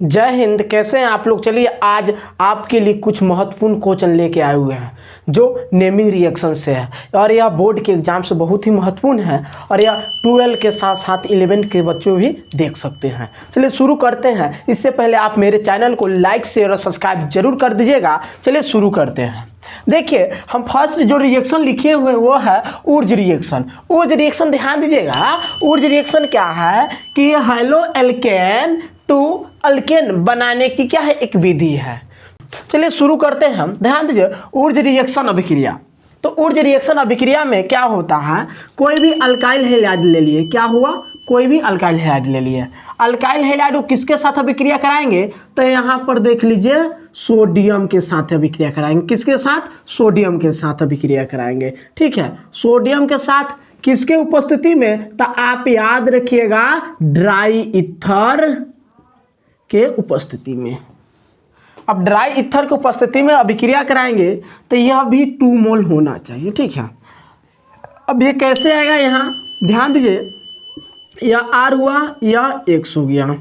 जय हिंद। कैसे हैं आप लोग। चलिए आज आपके लिए कुछ महत्वपूर्ण क्वेश्चन लेके आए हुए हैं जो नेमिंग रिएक्शन से है और यह बोर्ड के एग्जाम से बहुत ही महत्वपूर्ण है और यह 12 के साथ साथ 11 के बच्चों भी देख सकते हैं। चलिए शुरू करते हैं। इससे पहले आप मेरे चैनल को लाइक शेयर और सब्सक्राइब जरूर कर दीजिएगा। चलिए शुरू करते हैं। देखिए हम फर्स्ट जो रिएक्शन लिखे हुए हैं वो है ऊर्ज रिएक्शन। ऊर्ज रिएक्शन ध्यान दीजिएगा। ऊर्ज रिएक्शन क्या है कि हेलो एल्केन टू अल्केन बनाने की क्या है एक विधि है। चलिए शुरू करते हैं हम। ध्यान दीजिए ऊर्ज रिएक्शन अभिक्रिया। तो ऊर्ज रिएक्शन अभिक्रिया में क्या होता है, कोई भी अल्काइल हैलाइड ले लिए। क्या हुआ, कोई भी अल्काइल हैलाइड ले लिए। अल्काइल हैलाइड को किसके साथ अभिक्रिया कराएंगे, तो यहाँ पर देख लीजिए सोडियम के साथ अभिक्रिया कराएंगे। किसके साथ, सोडियम के साथ अभिक्रिया कराएंगे। ठीक है, सोडियम के साथ किसके उपस्थिति में, तो आप याद रखिएगा ड्राई ईथर के उपस्थिति में। अब ड्राई ईथर की उपस्थिति में अभिक्रिया कराएंगे तो यह भी 2 मोल होना चाहिए। ठीक है, अब ये कैसे आएगा, यहाँ ध्यान दीजिए। यह R हुआ, यह X हो गया,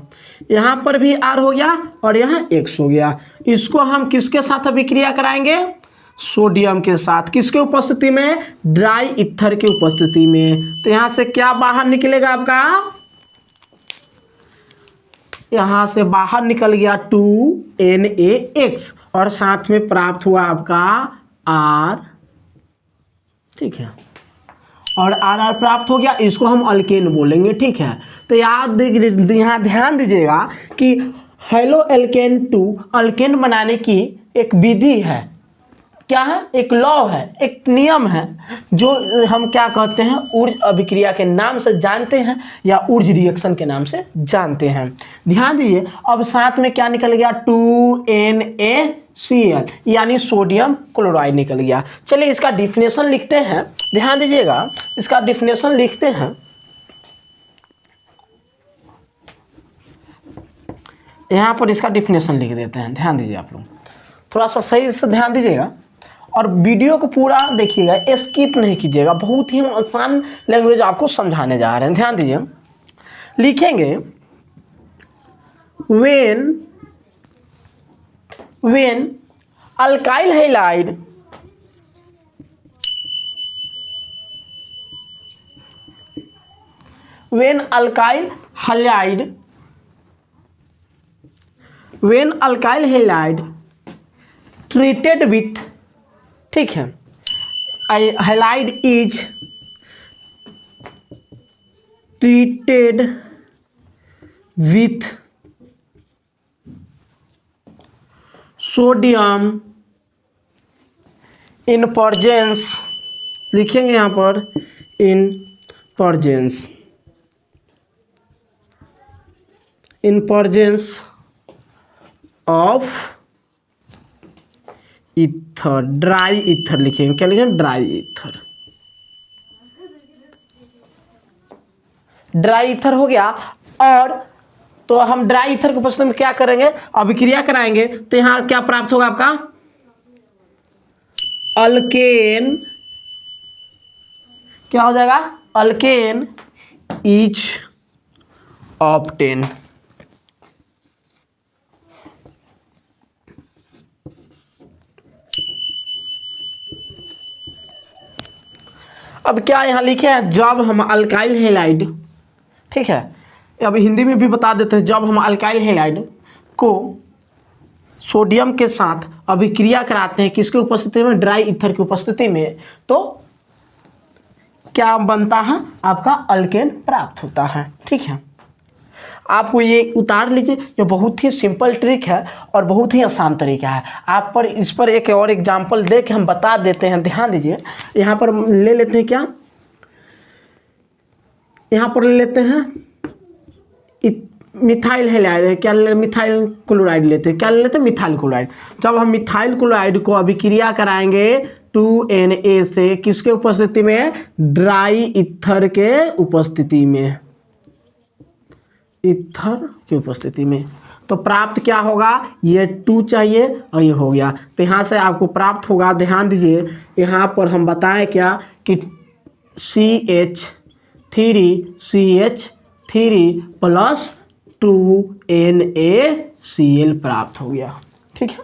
यहाँ पर भी R हो गया और यहाँ X हो गया। इसको हम किसके साथ अभिक्रिया कराएंगे, सोडियम के साथ। किसके उपस्थिति में, ड्राई ईथर की उपस्थिति में। तो यहाँ से क्या बाहर निकलेगा आपका, यहाँ से बाहर निकल गया 2NaX और साथ में प्राप्त हुआ आपका R। ठीक है, और R प्राप्त हो गया, इसको हम अल्केन बोलेंगे। ठीक है, तो यहाँ ध्यान दीजिएगा कि हेलो एल्केन टू अल्केन बनाने की एक विधि है। क्या है, एक लॉ है, एक नियम है जो हम क्या कहते हैं, ऊर्ज अभिक्रिया के नाम से जानते हैं या ऊर्ज रिएक्शन के नाम से जानते हैं। ध्यान दीजिए, अब साथ में क्या निकल गया 2NaCl यानी सोडियम क्लोराइड निकल गया। चलिए इसका डिफिनेशन लिखते हैं। ध्यान दीजिएगा, इसका डिफिनेशन लिखते हैं। यहाँ पर इसका डिफिनेशन लिख देते हैं। ध्यान दीजिए, आप लोग थोड़ा सा सही से ध्यान दीजिएगा और वीडियो को पूरा देखिएगा, स्किप नहीं कीजिएगा। बहुत ही आसान लैंग्वेज आपको समझाने जा रहे हैं। ध्यान दीजिए, लिखेंगे when alkyl halide treated with, ठीक है, halide is treated with sodium in presence, लिखेंगे यहाँ पर in presence of ether, dry ether लिखेंगे। क्या लिखेंगे, ड्राई ईथर। ड्राई ईथर हो गया। और तो हम ड्राई ईथर के उपस्थिति में क्या करेंगे, अभिक्रिया कराएंगे। तो यहां क्या प्राप्त होगा आपका, अल्केन। क्या हो जाएगा, अल्केन इज ऑब्टेन। अब क्या यहाँ लिखे हैं, जब हम अल्काइल हैलाइड, ठीक है, अब हिंदी में भी बता देते हैं। जब हम अल्काइल हैलाइड को सोडियम के साथ अभिक्रिया कराते हैं, किसके उपस्थिति में, ड्राई ईथर की उपस्थिति में, तो क्या बनता है, आपका अल्केन प्राप्त होता है। ठीक है, आपको ये उतार लीजिए। ये बहुत ही सिंपल ट्रिक है और बहुत ही आसान तरीका है। आप पर इस पर एक और एग्जांपल दे के हम बता देते हैं। ध्यान दीजिए, यहाँ पर ले लेते हैं, क्या यहाँ पर ले लेते हैं मिथाइल हैलाइड। क्या मिथाइल क्लोराइड लेते हैं। क्या ले लेते हैं, मिथाइल क्लोराइड। जब हम मिथाइल क्लोराइड को अभिक्रिया कराएंगे 2Na से, किसके उपस्थिति में, ड्राई ईथर के उपस्थिति में, ईथर की उपस्थिति में, तो प्राप्त क्या होगा, ये 2 चाहिए और ये हो गया। तो यहाँ से आपको प्राप्त होगा, ध्यान दीजिए, यहाँ पर हम बताएं क्या कि CH3 प्लस 2Na Cl प्राप्त हो गया। ठीक है,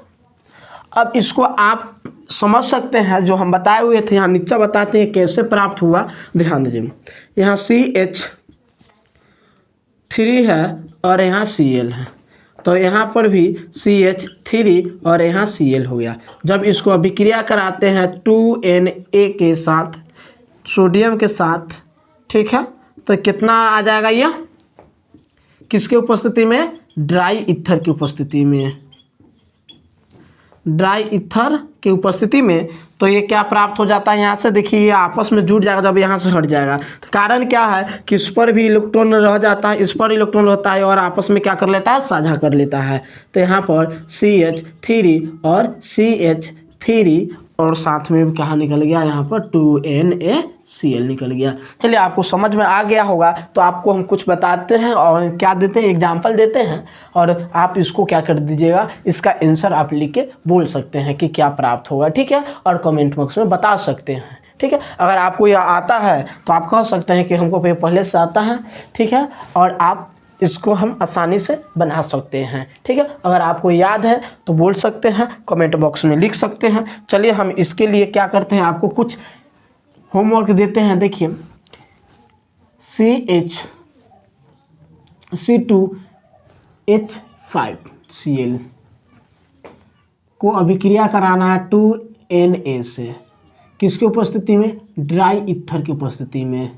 अब इसको आप समझ सकते हैं, जो हम बताए हुए थे यहाँ नीचे बताते हैं कैसे प्राप्त हुआ। ध्यान दीजिए, यहाँ CH3 है और यहाँ Cl है, तो यहाँ पर भी CH3 और यहाँ Cl हो गया। जब इसको अभिक्रिया कराते हैं 2Na के साथ, सोडियम के साथ, ठीक है, तो कितना आ जाएगा यह, किसके उपस्थिति में, ड्राई ईथर की उपस्थिति में, ड्राई ईथर की उपस्थिति में। तो ये क्या प्राप्त हो जाता है, यहाँ से देखिए ये आपस में जुड़ जाएगा जब यहाँ से हट जाएगा। तो कारण क्या है कि इस पर भी इलेक्ट्रॉन रह जाता है, इस पर इलेक्ट्रॉन रहता है और आपस में क्या कर लेता है, साझा कर लेता है। तो यहाँ पर CH3 और CH3 और साथ में क्या निकल गया, यहाँ पर 2NaCl निकल गया। चलिए आपको समझ में आ गया होगा, तो आपको हम कुछ बताते हैं और क्या देते हैं, एग्जाम्पल देते हैं, और आप इसको क्या कर दीजिएगा, इसका आंसर आप लिख के बोल सकते हैं कि क्या प्राप्त होगा। ठीक है, और कमेंट बॉक्स में बता सकते हैं। ठीक है, अगर आपको यह आता है तो आप कह सकते हैं कि हमको पहले से आता है। ठीक है, और आप इसको हम आसानी से बना सकते हैं। ठीक है, अगर आपको याद है तो बोल सकते हैं, कमेंट बॉक्स में लिख सकते हैं। चलिए हम इसके लिए क्या करते हैं, आपको कुछ होमवर्क देते हैं। देखिए, C2H5Cl को अभिक्रिया कराना है 2Na से, किसकी उपस्थिति में, ड्राई ईथर की उपस्थिति में।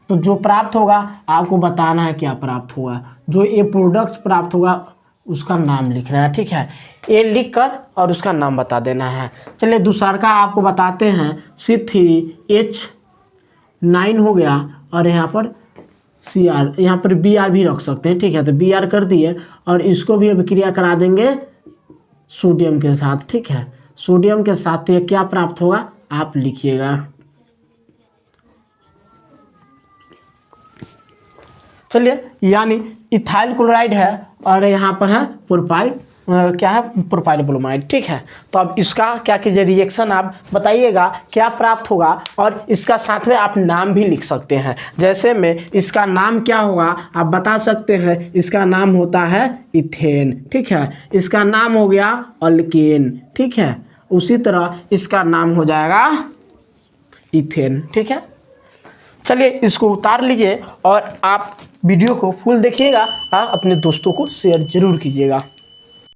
तो जो प्राप्त होगा आपको बताना है क्या प्राप्त हुआ। जो ये प्रोडक्ट प्राप्त होगा उसका नाम लिखना है। ठीक है, ये लिख कर और उसका नाम बता देना है। चलिए दूसरा का आपको बताते हैं, C3H9 हो गया और यहाँ पर Cr, यहाँ पर Br भी रख सकते हैं। ठीक है, तो Br कर दिए और इसको भी अभिक्रिया करा देंगे सोडियम के साथ। ठीक है, सोडियम के साथ ये क्या प्राप्त होगा आप लिखिएगा। चलिए, यानी इथाइल क्लोराइड है और यहाँ पर है प्रोपाइल, क्या है, प्रोपाइल ब्रोमाइड। ठीक है, तो अब इसका क्या कीजिए, रिएक्शन आप बताइएगा क्या प्राप्त होगा, और इसका साथ में आप नाम भी लिख सकते हैं। जैसे में इसका नाम क्या होगा आप बता सकते हैं, इसका नाम होता है इथेन। ठीक है, इसका नाम हो गया अल्केन। ठीक है, उसी तरह इसका नाम हो जाएगा इथेन। ठीक है, चलिए इसको उतार लीजिए और आप वीडियो को फुल देखिएगा, अपने दोस्तों को शेयर जरूर कीजिएगा।